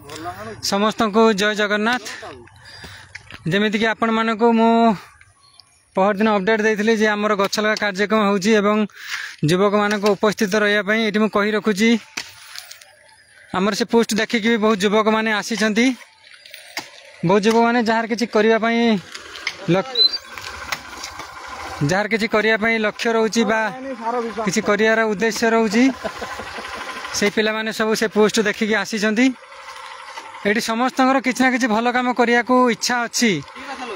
समस्त को जय जगन्नाथ। जमीती कि आपण मानक मु पहर दिन अपडेट देइथिले जे हमर गछ लगा कार्यक्रम होउची एवं युवक मानक उपस्थित रहिया पई एठी मु कहि रखुची। हमर से पोस्ट देखि कि बहुत युवक माने आसीचंती, बहुत युवक माने जार किछि करिया पई लक्ष्य रहउची बा किछि करियार उद्देश्य रहउची। से पिला माने सब से पोस्ट देखि कि आसीचंती। एठी समस्त किछि ना किछि भल काम करिया को इच्छा अछि,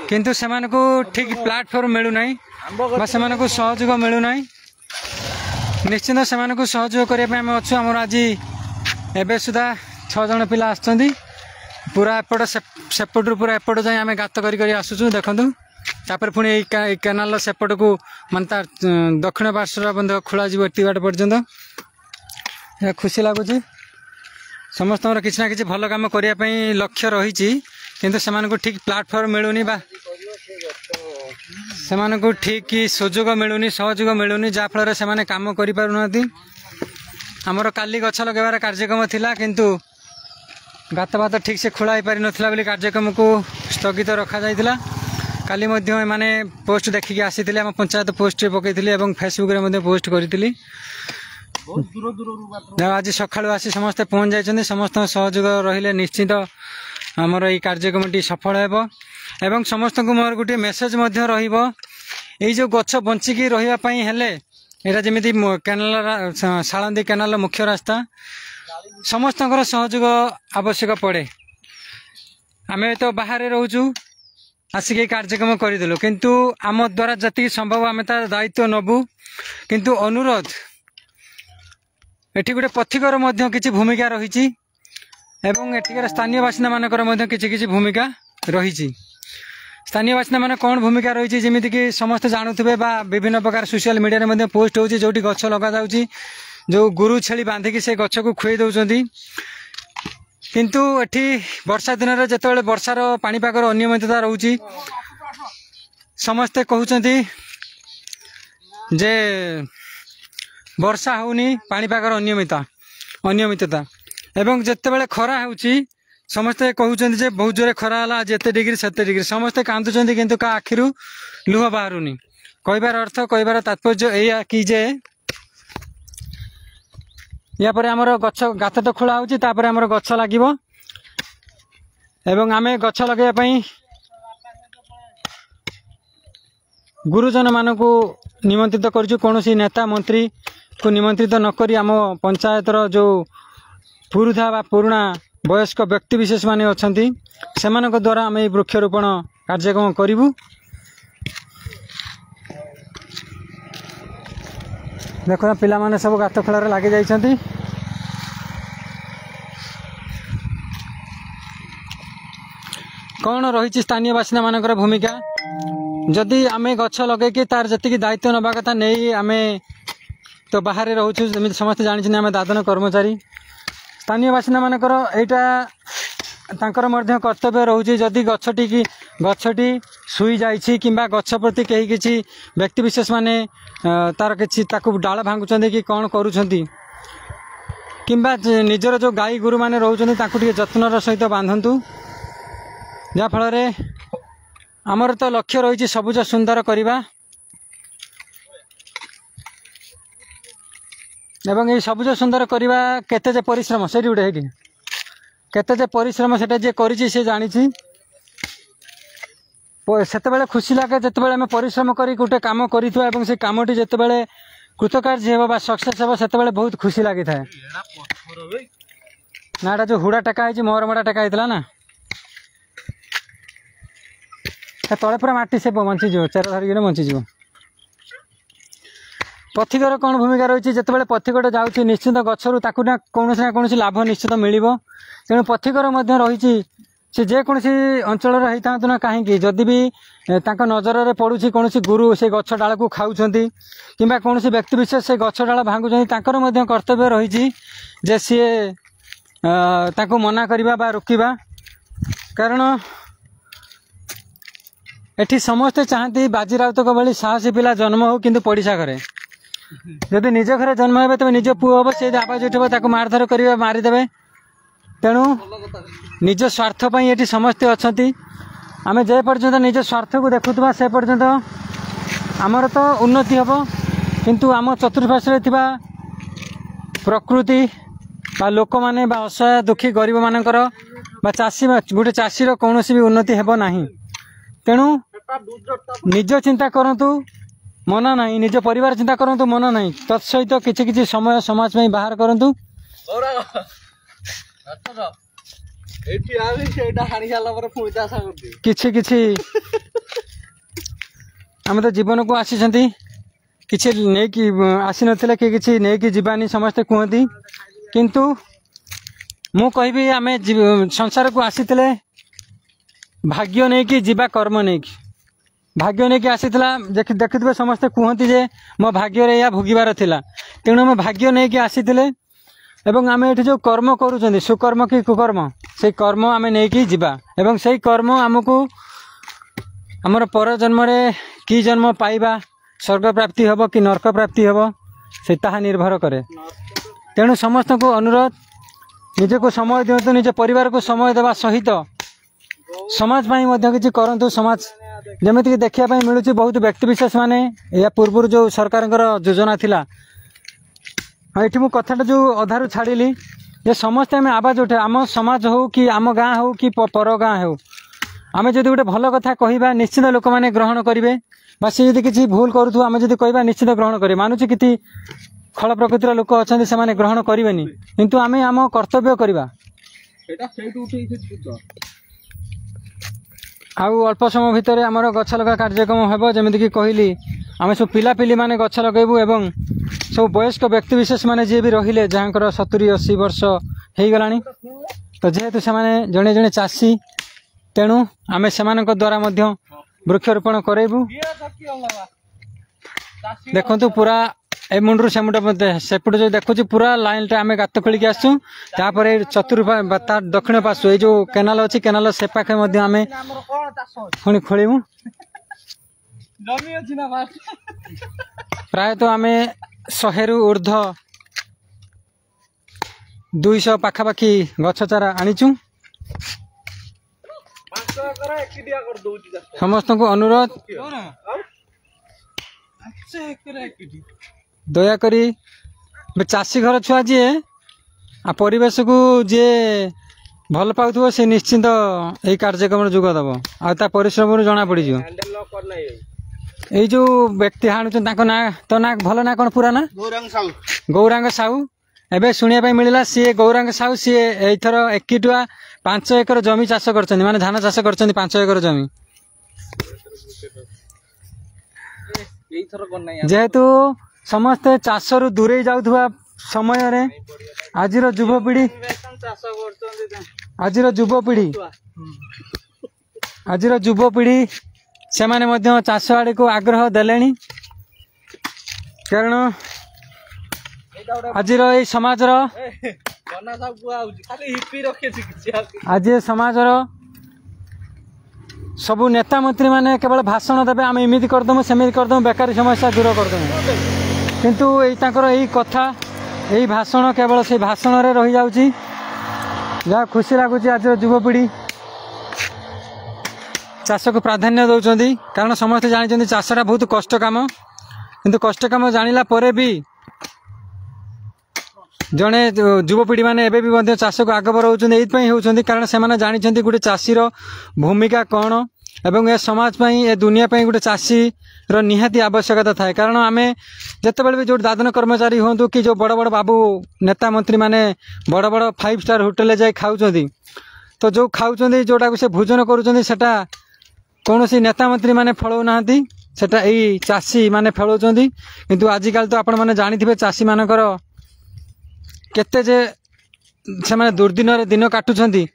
किंतु सेमान को ठीक प्लेटफॉर्म मिलु नाही बा सेमान को सहयोग मिलु नाही। निश्चित सेमान को सहयोग करिया पे हम अछु। हमर आज एबे सुधा 6 जण पिला आछंती, पूरा एपट सेपट पूरा एपट जाय आमे गात करी करी आसुछु। देखंतु तापर पुणी ए कैनाल सेपट को मान तार दक्षिण पार्श्व बंध खोला जीव एटी बाट पर्यंत। खुशी लगुच समस्त किसी ना कि भल कम करने लक्ष्य रही, किंतु सेमानकु ठीक प्लेटफॉर्म मिलूनी बा सेमानकु ठीक सुजोग मिलूनी सहयोग मिलूनी, जहाँफल से माने काम करि पारुनांती। हमर काली गछ लगेबार कार्यक्रम थिला, किंतु गात बात ठीक से खोला हो पारि नथिला बोली कार्यक्रम को स्थगित रखा जाइतिला। काली मध्य माने पोस्ट देखिक आसीथिले, हम पंचायत पोस्ट पकईथिले एवं फेसबुक रे मध्य पोस्ट करिथिली। आज सकाळु आसी समस्ते पहुंच जाइछन्ती। समस्त सहयोग रहिले निश्चित हमर এই कार्यक्रमटी सफल हेबो। एवं समस्त को मोर गोटे मेसेज मध्य रहिबो, एई जो गछ बंचिकी रहिबा पई हेले एटा जेमिति कैनाल साळंदी कैनाल मुख्य रास्ता समस्त सहयोग आवश्यक पड़े। आमे तो बाहर रहउछु, आसिक कार्यक्रम करदेलु, किंतु आम द्वारा जति संभव आमे तार दायित्व नबु। किंतु अनुरोध एठी गोटे पथिकर मध्य किछि भूमिका रहिछि एवं एठिकार स्थानीय बासिंदा मानकर मध्य किछि भूमिका रहिछि। स्थानीय बासिंदा माने कोन भूमिका रहिछि, जेमिति कि समस्त जानुथिबे बा विभिन्न प्रकार सोशल मीडिया रे मध्य पोस्ट होछि, जोटी गछ लगा जाउछि, जो गुरु छेली बांधी कि से गछ को खुई दउछन्ती। किंतु एठी वर्षा दिन रे जेतेबेले वर्षार पाणीपागर अनियमितता रहउछि, समस्ते कहउछन्ती जे वर्षा होनी पाणीपागर अनियमितता एवं जेतेबेले खरा होउछि समस्ते कहउछन्ती जे बहुत जोरे खरा हला, जेते डिग्री सेते डिग्री समस्ते कांदुछन्ती, किंतु का आखिरु लुह बाहरुनी। कहबार अर्थ कहबार तात्पर्य एया कि जे या पर हमर गछ गात तो खोला होउछि, तापर हमर गछ लागिवो एवं आमे गछ लगेया पई गुरुजन मानकु निमंत्रित करछु। कोनोसी नेता मंत्री को निमंत्रित नकरी आम पंचायतर जो पुरुधा बा पुराणा वयस्क व्यक्ति विशेष माने अछंती सेमानक द्वारा आम वृक्षरोपण कार्यक्रम करिवु। देखो पिला माने सब गात खोलार लागि जाइछंती। कौन रही स्थानीय बासिंदा मानकर भूमिका, जदि आमे गछ लगे कि तार जति दायित्व नबा कथा नहीं आमे तो बाहर रहउछु। जमी समस्त जानि आमे दादन कर्मचारी स्थानीय बासिंदा मानकर एटा तांकर मध्य कर्तव्य रहउछि। जदि गछटी सुई जाइछि किंबा गछ प्रति केही किछि व्यक्ति विशेष माने तार किछि ताकु डाळ भांगुछन्ती कि कोन करूछन्ती, किंबा निजर जो गाई गुरु माने रहउछन्ती ताकु टिके जत्नर सहित बांधन्तु, जा फल रे आमर तो लक्ष्य रही सबुज सुंदर करवा एवं ये सबुज सुंदर करवा केते जे परिश्रम से गोटे केते जे परिश्रम से जे करिछि से जानिछि। सेतेबेले खुशी लागे जेतेबेले आमे परिश्रम करी गोटे काम करिथवा एवं से कामटी जेतेबेले कृतकार्य हेबो बा सक्सेस हेबो सेतेबेले बहुत खुशी लागि थाए। नाडा जो हुडा टका है मोहरमडा टका हैतला ना तले पूरा माटी से बंचीज चेर धरिक बंचीज। पथिकर कौन भूमिका रही, जितेबाला पथिकट जाऊँगी निश्चित गचरू ताकू ना कौन लाभ निश्चित मिल। तेणु पथिकर रही से जेकोसी अंचल होता ना कहीं जदि भी नजर में पड़ुछि कौन गुरु से गछ डाल को खाऊं कि कौन व्यक्ति विशेष से गछ डाल भांगुं कर्तव्य रही जे सी मना करवा बा रोकवा। कारण एठी समस्ते चाहती बाजी राउत भली साहसी पिला जन्म हो किंतु पड़िशा घरे जदि निज घरे जन्म हे तेज निज पुओ हम से आवाज उठे मारधर करेंगे मारिदेवे तेणु निज स्वार्थ पर ये समस्ते अच्छा आम जे पर्यंत निज स्वार्थ को देखुवा से पर्यंत आमर तो उन्नति हम किंतु आम चतुर्पार्श्वे थिबा प्रकृति बा लोक माने बा असहाय दुखी गरीब मानकर बा चाषी गोटे चाषीर कौन भी उन्नति हेब नाही। तेणु निज चिंता करंतु मन नहीं, निज परिवार चिंता करंतु मन नहीं, तत्सहित किछि किछि समय समाज में बाहर करंतु। किछि किछि आम तो जीवन को आसी किछि नेकी आसी नथिले कि किछि नेकी जीवानी समस्ते कहती, किंतु मु कहबी आमे संसार को आसीथिले भाग्य नहीं कि जीवा कर्म नहीं कि भाग्य नहीं कि आसीथिला देखिथिबे समस्ते कहती जे मो भाग्य रे या भोगिबार थिला। तेणु आम भाग्य नहीं कि आसीथिले एवं आम एठी जो कर्म करूछंदी सुकर्म कि कुकर्म से कर्म आम नहीं कि जीवा एवं से कर्म आमको आमर पर जन्म रे कि जन्म पाइबा स्वर्ग प्राप्ति हब कि नरक प्राप्ति हब से ताहा निर्भर करे। तेणु समस्त को अनुरोध निजे को समय दिंतु, निज परिवार को समय देवा सहित समाज किसी करंतु। समाज जमीक देखा मिलूँ बहुत व्यक्तिविशेष माने या पूर्व जो सरकार योजना थिला ये कथाटा जो अधारू छाड़ी ये समस्ते आम आवाज उठे आम समाज हो कि आम गाँ हो कि पर गाँ हो आम जब गोटे भल कथा कहवा निश्चित लोक मैंने ग्रहण करेंगे बा सी जब किसी भूल करूँ आम जब कहवा निश्चित ग्रहण करेंगे। मानुची किसी खल प्रकृतिर लोक अच्छा से ग्रहण करेंगे किंतु आम आम कर्तव्य करवा। आउ अल्प समय भितर आमर गछ लगा कार्यक्रम हम जमीक कहली आम सब पिलापिली माने गछ लगेबू एवं सब वयस्क व्यक्तिविशेष माने जे भी रहिले जहाँकर 70-80 वर्ष हो गला तो जेहेतु से जड़े जड़े चाषी तेणु आम से द्वारा वृक्षरोपण करेबू। देखु पूरा ए मुंडू से मुंड सेपट जो देखुची पूरा लाइन टे आम गात खोलिक आसू चतुर्पा दक्षिण पार्श्व जो केनाल अच्छी केनाल से पाखे आम पुणी खोलू प्रायतः आम 100 रु ऊर्ध 200 पाखापाखि गछ चारा आनीचु। समस्त को अनुरोध दयाकोरी चाषी घर छुआ जी आ परिवेश को जे भल पाउथो से निश्चिंत यही कार्यक्रम जोगदब आ परिश्रम जना पड़ जो व्यक्ति हाणुचन ना तो ना भल ना कौन पूरा ना गौरांग साहू एबे शुणा मिलला सी गौरांग साहू सी एथर 5 एकर जमी चाष कर माने धान चाष कर 5 एकर जमी जेहेतु समस्ते चाष रु दूरे जाउथुवा समय रे आजिर युवपीढ़ी से माने मध्य चाष आड़े को आग्रह देलेनी कारण आजिर ये समाज आज समाज सबू नेता मंत्री माने केवल भाषण देवे आम इमिति करदमु सेमिति करदमु बेकारी समस्या दूर करदमु किंतु यही कथा यही भाषण केवल से भाषण रे रही जाउची। जहाँ खुशी लगुच आज युवपीढ़ी चाष को प्राधान्य दौरान कारण समस्ते जानी चाषटा बहुत कष्ट काम किंतु कष्ट काम जानिला परे भी जड़े युवपीढ़ी मैंने एबे भी चाष को आग बढ़ाऊँ होती कारण से जानी गोटे चाषीर भूमिका कौन एवं ए समाज ए दुनिया गोटे चाषी निहाती आवश्यकता थाए कारण आम जिते भी जो दादन कर्मचारी हूँ कि जो बड़ बड़ बाबू नेता मंत्री माने बड़ बड़ 5 स्टार होटेल जाए खाऊँ तो जो खाऊँ जोटा से भोजन करूटा कौन नेता मंत्री माने फलौ ना सेटा यही चाषी माने फलौं किंतु आजिकल तो आपण मैंने जानी चाषी मानकर केते जे से माने दुर्दिन रे दिन काटुछंती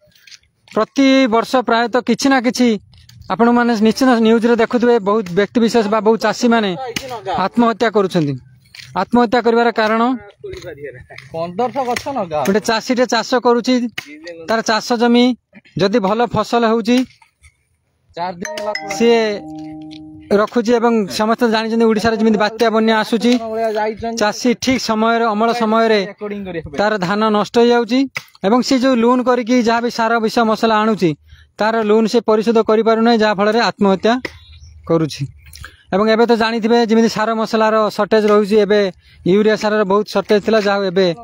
प्रति वर्ष प्रायतः किछि ना किछि आपण माने निश्चित न्यूज रे देखुथिबे बहुत व्यक्ति विशेष बा बहुत चाषी माने आत्महत्या करूछंती। आत्महत्या करिवार कारण 1500 गछ नगा गोटे चाषी टे चाष करूछि तार चाष जमी जदि भल फसल होउछि 4 दिन सी रखुची एवं समस्त जानी ओडिशा रे जमी बात्या बन्या आसुची चाषी ठीक समय अमल समय तार धान नष्ट हो जाउची एवं सी जो लोन करी जहाँ भी सार विष मसला आणुची तार लोन से परिशोध कर पारुना जहाँ फल आत्महत्या करुछि। एवं एबे तो जानी थे जमी सार मसलार सर्टेज रोचे एवं यूरिया सार बहुत सर्टेज था जहाँ एबे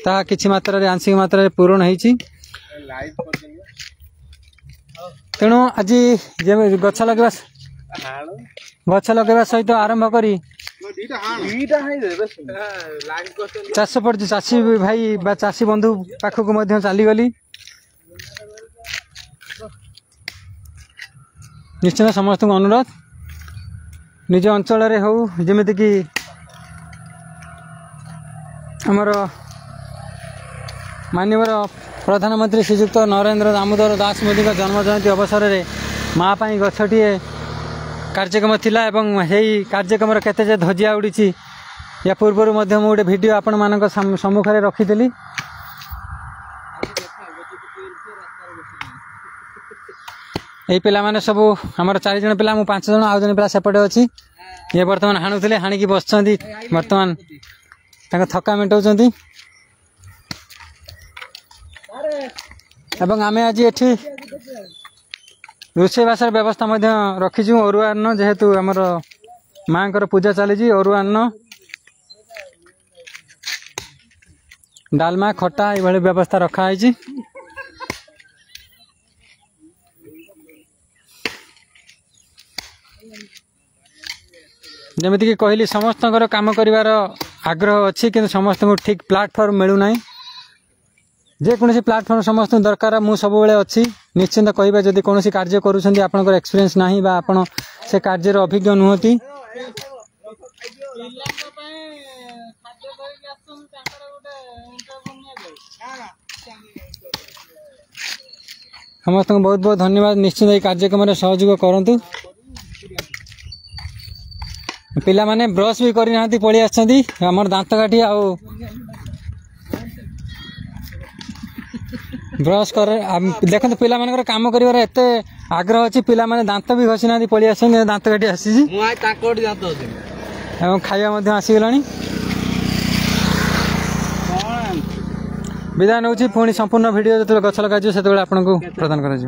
ता किछि मात्रा आंशिक मात्रा पूरण होती। तेणु आज गछ लगेवा सहित आरंभ करी चाष पड़ चाषी भाई बा चाषी बंधु पाखक चलीगली। निश्चित समस्त अनुरोध निज अंचल हो जमीती कि आमर माननीय प्रधानमंत्री श्रीजुक्त नरेंद्र दामोदर दास मोदी का जन्म जयंती अवसर में माँ पाई गछटिए कार्यक्रम थिला एवं हेई कार्यक्रम केते जे धजिया उड़ी या पूर्व गोटे वीडियो आपण मान सम्मुख में रखी। यही पिला माने सब आमर 4 जन पिला 5 जन आउ जन पिला सेपटे अच्छी ये बर्तमान हाणुले हाणिकी बस बर्तमान थका मेटाऊँ एवं आमे आज एठी रोषेईबासर व्यवस्था रखीचु अरुआ अन्न जेहेतु आमर माँ को पूजा चली अरुआ अन्न डालमा खटा ये व्यवस्था रखाई। जमीती कि कहली समस्त काम कर आग्रह अच्छी कि समस्त को ठीक प्लाटफर्म मिलूना जेकोसी प्लाटफर्म समस्त दरकार मु सब अच्छी निश्चिंत कहबे जदि कौन कार्य करुँच आपंकर एक्सपीरियंस ना आपण से कार्य अभिज्ञ नुहति समस्त बहुत बहुत धन्यवाद। निश्चिंत ये कार्यक्रम सहयोग करंतु। पिला माने ब्रश भी करी नांती पळी आछंती हमर दांत काठी आ ब्रश कर देखो पिला मानकर काम करिवार एते आग्रह अछि पिला माने दांत भी घसी नांती पळी आछन दांत काठी आसी जी मु आइ ताकोडी दांत अछि एवं खाइया मध्ये आसी गेलानी विदाय नउछि पुणी संपूर्ण वीडियो जते गछ लगा जे सेते बेला आपन को प्रदान करा जे।